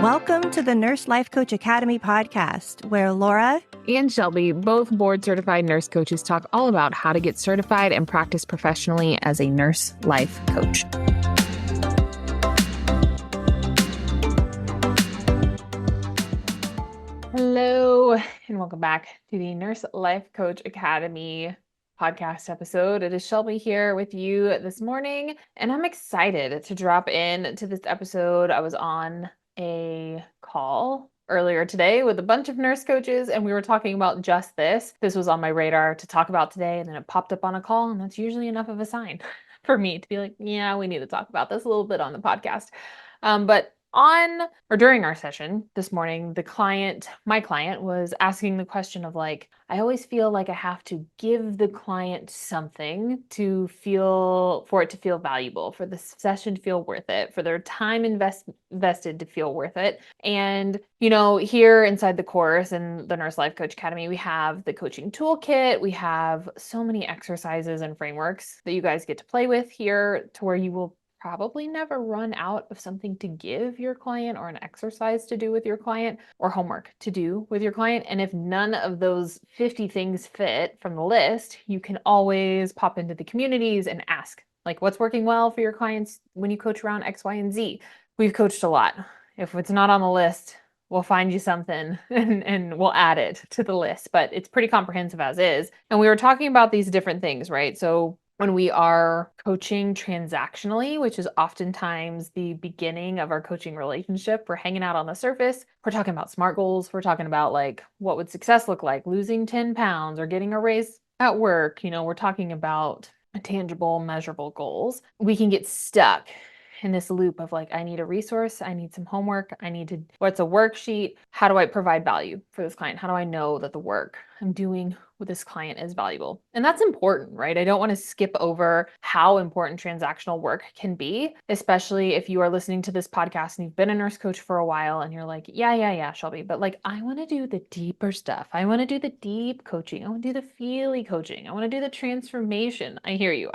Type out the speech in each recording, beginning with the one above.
Welcome to the Nurse Life Coach Academy podcast, where Laura and Shelby, both board-certified nurse coaches, talk all about how to get certified and practice professionally as a nurse life coach. Hello, and welcome back to the Nurse Life Coach Academy podcast episode. It is Shelby here with you this morning, and I'm excited to drop in to this episode. I was on a call earlier today with a bunch of nurse coaches, and we were talking about just this. This was on my radar to talk about today, and then it popped up on a call, and that's usually enough of a sign for me to be like, yeah, we need to talk about this a little bit on the podcast. But during our session this morning, my client was asking the question of like, I always feel like I have to give the client something for it to feel valuable, for the session to feel worth it, for their time invested to feel worth it. And, here inside the course in the Nurse Life Coach Academy, we have the coaching toolkit. We have so many exercises and frameworks that you guys get to play with here to where you will probably never run out of something to give your client or an exercise to do with your client or homework to do with your client. And if none of those 50 things fit from the list, you can always pop into the communities and ask, like, what's working well for your clients when you coach around X, Y, and Z? We've coached a lot. If it's not on the list, we'll find you something and we'll add it to the list, but it's pretty comprehensive as is. And we were talking about these different things, right? So when we are coaching transactionally, which is oftentimes the beginning of our coaching relationship, we're hanging out on the surface. We're talking about SMART goals. We're talking about like, what would success look like? Losing 10 pounds or getting a raise at work. We're talking about tangible, measurable goals. We can get stuck in this loop of like, I need a resource, I need some homework, what's a worksheet? How do I provide value for this client? How do I know that the work I'm doing with this client is valuable? And that's important, right? I don't want to skip over how important transactional work can be, especially if you are listening to this podcast and you've been a nurse coach for a while and you're like, yeah, Shelby, but like, I want to do the deeper stuff. I want to do the deep coaching. I want to do the feely coaching. I want to do the transformation. I hear you.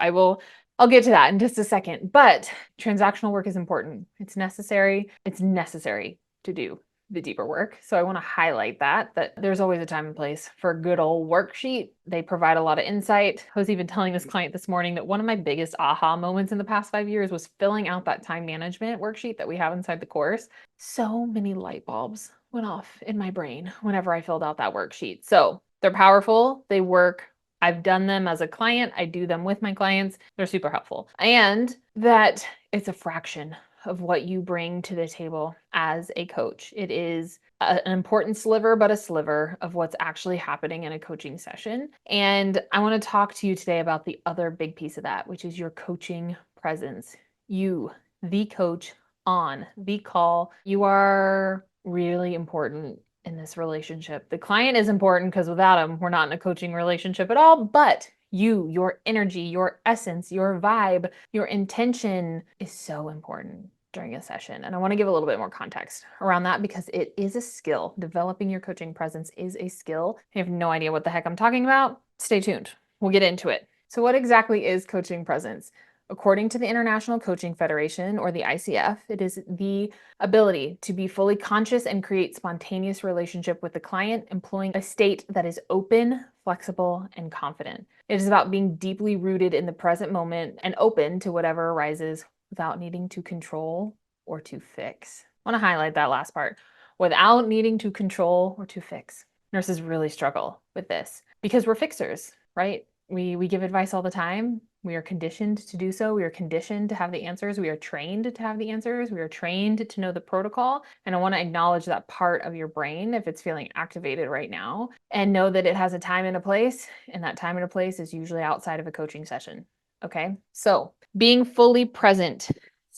I'll get to that in just a second, but transactional work is important. It's necessary. It's necessary to do the deeper work. So I want to highlight that there's always a time and place for a good old worksheet. They provide a lot of insight. I was even telling this client this morning that one of my biggest aha moments in the past 5 years was filling out that time management worksheet that we have inside the course. So many light bulbs went off in my brain whenever I filled out that worksheet. So they're powerful. They work. I've done them as a client. I do them with my clients. They're super helpful. And that it's a fraction of what you bring to the table as a coach. It is an important sliver, but a sliver of what's actually happening in a coaching session. And I want to talk to you today about the other big piece of that, which is your coaching presence. You, the coach on the call, you are really important in this relationship. The client is important because without them, we're not in a coaching relationship at all, but you, your energy, your essence, your vibe, your intention is so important during a session. And I want to give a little bit more context around that because it is a skill. Developing your coaching presence is a skill. If you have no idea what the heck I'm talking about, stay tuned. We'll get into it. So what exactly is coaching presence? According to the International Coaching Federation, or the ICF, it is the ability to be fully conscious and create spontaneous relationship with the client, employing a state that is open, flexible, and confident. It is about being deeply rooted in the present moment and open to whatever arises without needing to control or to fix. I want to highlight that last part. Without needing to control or to fix. Nurses really struggle with this because we're fixers, right? We give advice all the time. We are conditioned to do so. We are conditioned to have the answers. We are trained to have the answers. We are trained to know the protocol. And I want to acknowledge that part of your brain if it's feeling activated right now and know that it has a time and a place. And that time and a place is usually outside of a coaching session. Okay. So being fully present,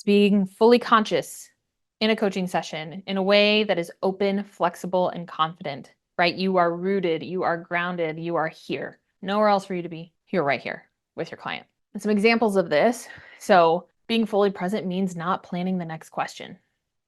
being fully conscious in a coaching session in a way that is open, flexible, and confident, right? You are rooted, you are grounded, you are here. Nowhere else for you to be. You're right here with your client. And some examples of this. So being fully present means not planning the next question,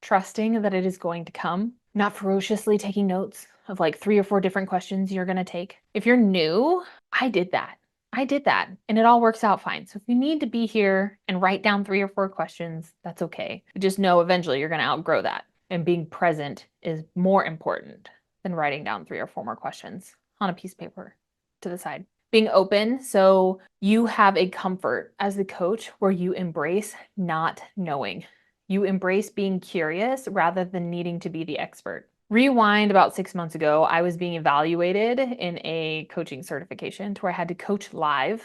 trusting that it is going to come, not ferociously taking notes of like 3 or 4 different questions you're going to take. If you're new, I did that. And it all works out fine. So if you need to be here and write down 3 or 4 questions, that's okay. Just know eventually you're going to outgrow that. and being present is more important than writing down 3 or 4 more questions on a piece of paper to the side. Being open, so you have a comfort as the coach where you embrace not knowing. You embrace being curious rather than needing to be the expert. Rewind about 6 months ago, I was being evaluated in a coaching certification to where I had to coach live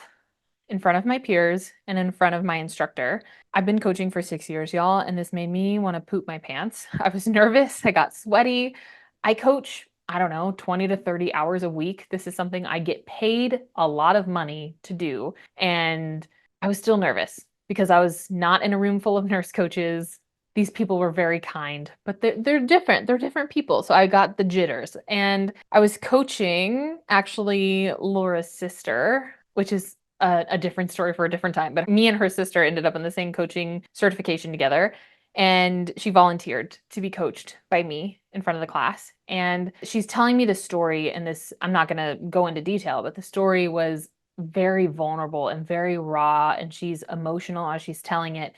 in front of my peers and in front of my instructor. I've been coaching for 6 years, y'all, and this made me want to poop my pants. I was nervous. I got sweaty. I coach, I don't know, 20 to 30 hours a week. This is something I get paid a lot of money to do. And I was still nervous because I was not in a room full of nurse coaches. These people were very kind, but they're different. They're different people. So I got the jitters. And I was coaching actually Laura's sister, which is a different story for a different time. But me and her sister ended up in the same coaching certification together. And she volunteered to be coached by me in front of the class. And she's telling me the story, and this, I'm not going to go into detail, but the story was very vulnerable and very raw. And she's emotional as she's telling it.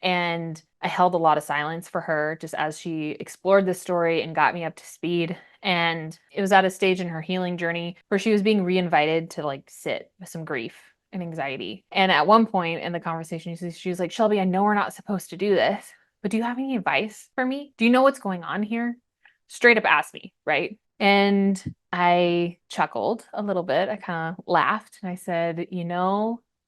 And I held a lot of silence for her just as she explored the story and got me up to speed. And it was at a stage in her healing journey where she was being reinvited to like sit with some grief and anxiety. And at one point in the conversation, she was like, Shelby, I know we're not supposed to do this, but do you have any advice for me? Do you know what's going on here? Straight up asked me, right? And I chuckled a little bit. I kind of laughed and I said,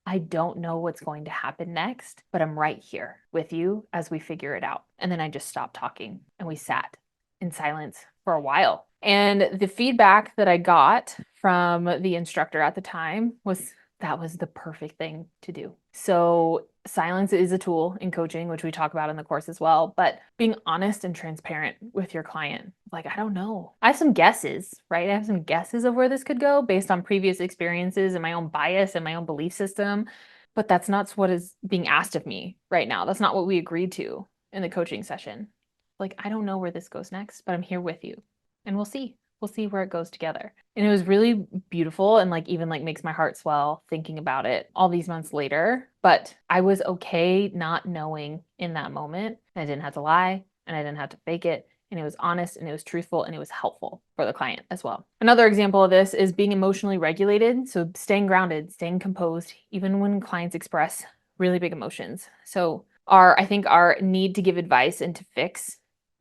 I don't know what's going to happen next, but I'm right here with you as we figure it out. And then I just stopped talking and we sat in silence for a while. And the feedback that I got from the instructor at the time was that was the perfect thing to do. So silence is a tool in coaching, which we talk about in the course as well, but being honest and transparent with your client. Like, I don't know. I have some guesses, right? I have some guesses of where this could go based on previous experiences and my own bias and my own belief system, but that's not what is being asked of me right now. That's not what we agreed to in the coaching session. Like, I don't know where this goes next, but I'm here with you and we'll see. We'll see where it goes together. And it was really beautiful and like even like makes my heart swell thinking about it all these months later. But I was okay not knowing in that moment. I didn't have to lie and I didn't have to fake it. And it was honest and it was truthful and it was helpful for the client as well. Another example of this is being emotionally regulated. So staying grounded, staying composed, even when clients express really big emotions. So I think our need to give advice and to fix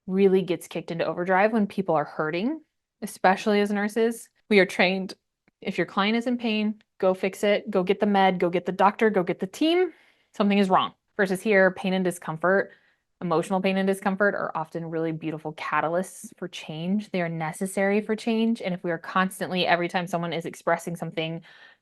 really gets kicked into overdrive when people are hurting, especially as nurses. We are trained, if your client is in pain, go fix it, go get the med, go get the doctor, go get the team. Something is wrong. Versus here, pain and discomfort, emotional pain and discomfort are often really beautiful catalysts for change. They are necessary for change. And if we are constantly, every time someone is expressing something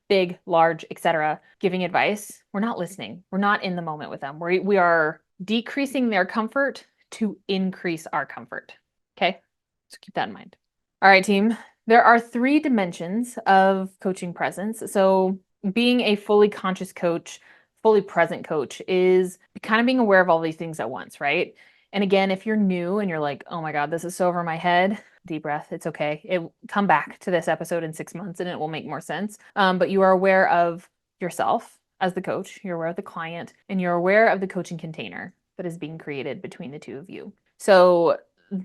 big, large, etc., giving advice, we're not listening. We're not in the moment with them. We are decreasing their comfort to increase our comfort. Okay? So keep that in mind. All right, team. There are 3 dimensions of coaching presence. So being a fully conscious coach, fully present coach is kind of being aware of all these things at once, right? And again, if you're new and you're like, oh my God, this is so over my head, deep breath, it's okay. Come back to this episode in 6 months and it will make more sense. But you are aware of yourself as the coach, you're aware of the client, and you're aware of the coaching container that is being created between the two of you. So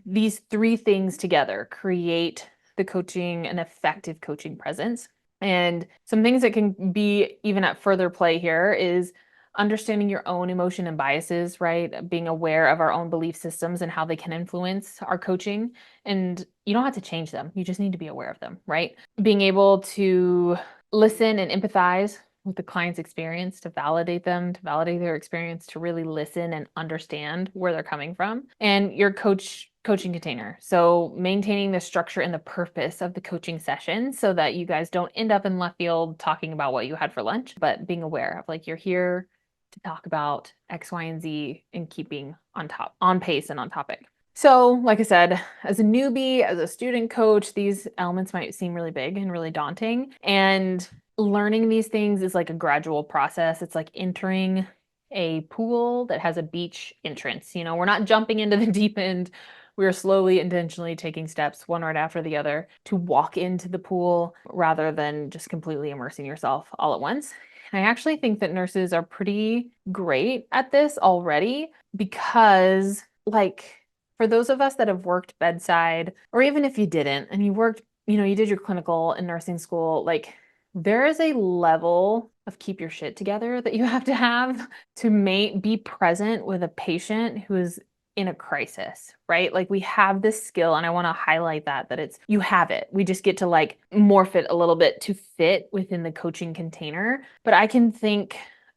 these 3 things together create the coaching, an effective coaching presence. And some things that can be even at further play here is understanding your own emotion and biases, right? Being aware of our own belief systems and how they can influence our coaching. And you don't have to change them. You just need to be aware of them, right? Being able to listen and empathize with the client's experience, to validate them, to validate their experience, to really listen and understand where they're coming from. And your coaching container. So maintaining the structure and the purpose of the coaching session so that you guys don't end up in left field talking about what you had for lunch, but being aware of like you're here to talk about X, Y, and Z and keeping on pace and on topic. So, like I said, as a newbie, as a student coach, these elements might seem really big and really daunting. And learning these things is like a gradual process. It's like entering a pool that has a beach entrance. We're not jumping into the deep end. We're slowly, intentionally taking steps one right after the other to walk into the pool rather than just completely immersing yourself all at once. And I actually think that nurses are pretty great at this already because, like, For those of us that have worked bedside, or even if you didn't, and you worked, you did your clinical in nursing school, like there is a level of keep your shit together that you have to be present with a patient who is in a crisis, right? Like we have this skill, and I want to highlight that you have it. We just get to like morph it a little bit to fit within the coaching container. But I can think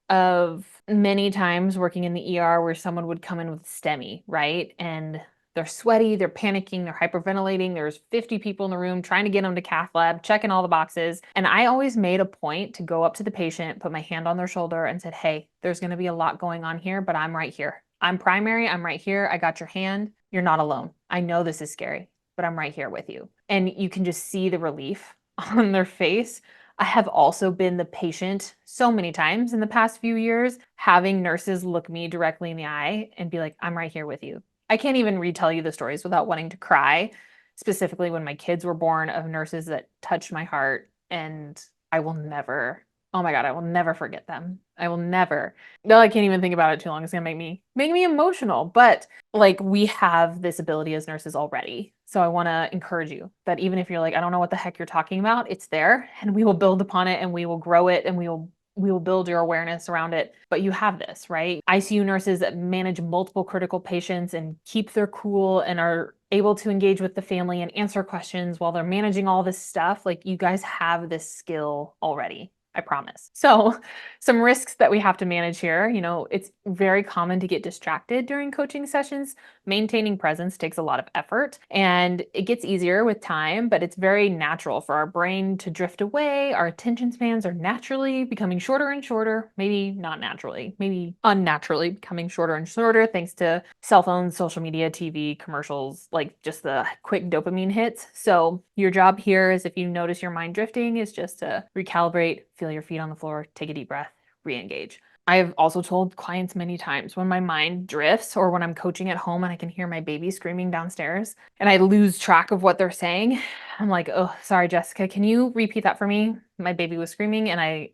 of many times working in the ER where someone would come in with STEMI, right? And they're sweaty, they're panicking, they're hyperventilating. There's 50 people in the room trying to get them to cath lab, checking all the boxes. And I always made a point to go up to the patient, put my hand on their shoulder and said, hey, there's going to be a lot going on here, but I'm right here. I'm primary. I'm right here. I got your hand. You're not alone. I know this is scary, but I'm right here with you. And you can just see the relief on their face. I have also been the patient so many times in the past few years, having nurses look me directly in the eye and be like, I'm right here with you. I can't even retell you the stories without wanting to cry, specifically when my kids were born, of nurses that touched my heart. And I will never, oh my God, I will never forget them. I will never. No, I can't even think about it too long. It's gonna make me emotional. But like we have this ability as nurses already. So I want to encourage you that even if you're like, I don't know what the heck you're talking about, it's there and we will build upon it and we will grow it and we will build your awareness around it. But you have this, right? ICU nurses that manage multiple critical patients and keep their cool and are able to engage with the family and answer questions while they're managing all this stuff. Like you guys have this skill already. I promise. So some risks that we have to manage here, it's very common to get distracted during coaching sessions. Maintaining presence takes a lot of effort and it gets easier with time, but it's very natural for our brain to drift away. Our attention spans are naturally becoming shorter and shorter, maybe not naturally, maybe unnaturally becoming shorter and shorter thanks to cell phones, social media, TV, commercials, like just the quick dopamine hits. So your job here is, if you notice your mind drifting, is just to recalibrate, feel your feet on the floor, take a deep breath, re-engage. I've also told clients many times when my mind drifts or when I'm coaching at home and I can hear my baby screaming downstairs and I lose track of what they're saying, I'm like, oh, sorry, Jessica, can you repeat that for me? My baby was screaming and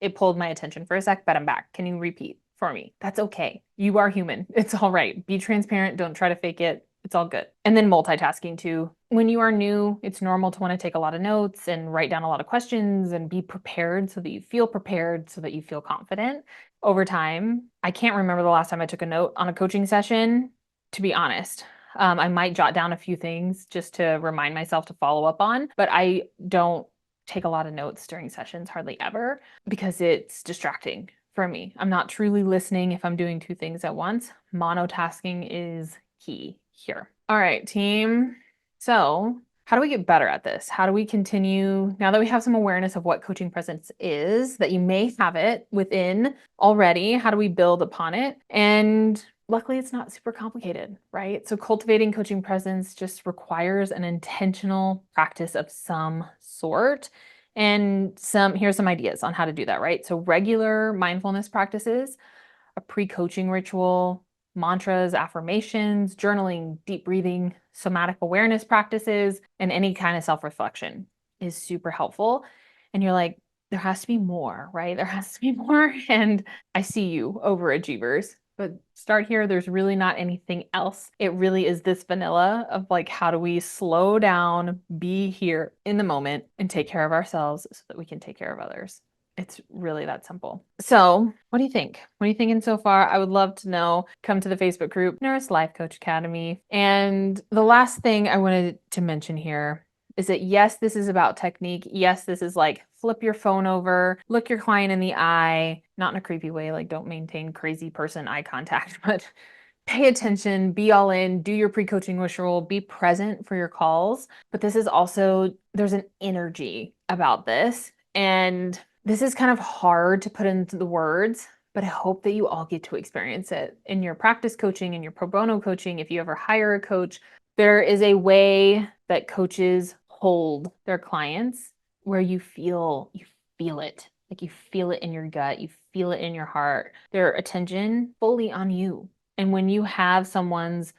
it pulled my attention for a sec, but I'm back. Can you repeat for me? That's okay. You are human. It's all right. Be transparent. Don't try to fake it. It's all good. And then multitasking too. When you are new, it's normal to want to take a lot of notes and write down a lot of questions and be prepared so that you feel prepared, so that you feel confident. Over time, I can't remember the last time I took a note on a coaching session, to be honest. I might jot down a few things just to remind myself to follow up on, but I don't take a lot of notes during sessions, hardly ever, because it's distracting for me. I'm not truly listening if I'm doing two things at once. Monotasking is key here. All right, team. So how do we get better at this? How do we continue, now that we have some awareness of what coaching presence is, that you may have it within already, how do we build upon it? And luckily, it's not super complicated, right? So cultivating coaching presence just requires an intentional practice of some sort. And here's some ideas on how to do that, right? So regular mindfulness practices, a pre-coaching ritual, mantras, affirmations, journaling, deep breathing, somatic awareness practices, and any kind of self-reflection is super helpful. And you're like, there has to be more, right? There has to be more. And I see you, overachievers. But start here. There's really not anything else. It really is this vanilla of like, how do we slow down, be here in the moment, and take care of ourselves so that we can take care of others. It's really that simple. So what do you think? What are you thinking so far? I would love to know. Come to the Facebook group, Nurse Life Coach Academy. And the last thing I wanted to mention here is that yes, this is about technique. Yes, this is like flip your phone over, look your client in the eye, not in a creepy way, like don't maintain crazy person eye contact, but pay attention, be all in, do your pre-coaching ritual, be present for your calls. But this is also, there's an energy about this. And this is kind of hard to put into the words, but I hope that you all get to experience it in your practice coaching, in your pro bono coaching. If you ever hire a coach, there is a way that coaches hold their clients where you feel it. Like you feel it in your gut, you feel it in your heart. Their attention fully on you. And when you have someone's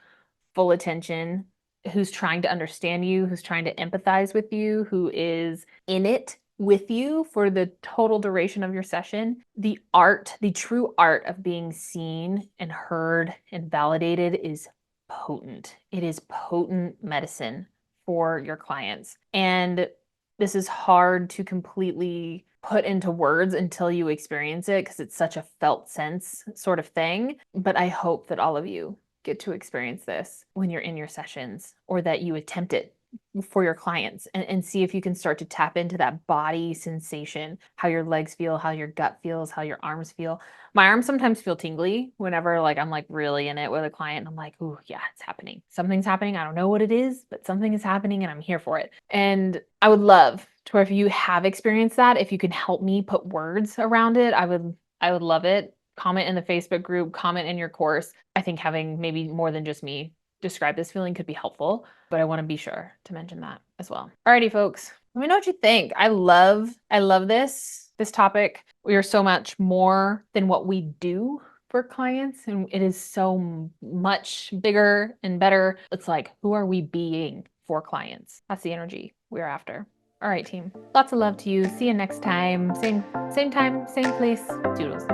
full attention, who's trying to understand you, who's trying to empathize with you, who is in it with you for the total duration of your session, the true art of being seen and heard and validated is potent. It is potent medicine for your clients. And this is hard to completely put into words until you experience it because it's such a felt sense sort of thing. But I hope that all of you get to experience this when you're in your sessions, or that you attempt it for your clients, and see if you can start to tap into that body sensation, how your legs feel, how your gut feels, how your arms feel. My arms sometimes feel tingly whenever like I'm like really in it with a client and I'm like, "Ooh, yeah, it's happening. Something's happening. I don't know what it is, but something is happening and I'm here for it." And I would love to where if you have experienced that, if you can help me put words around it, I would love it. Comment in the Facebook group, comment in your course. I think having maybe more than just me describe this feeling could be helpful, but I want to be sure to mention that as well. Alrighty, folks. Let me know what you think. I love this topic. We are so much more than what we do for clients, and it is so much bigger and better. It's like, who are we being for clients? That's the energy we're after. All right, team. Lots of love to you. See you next time. Same time, same place. Doodles.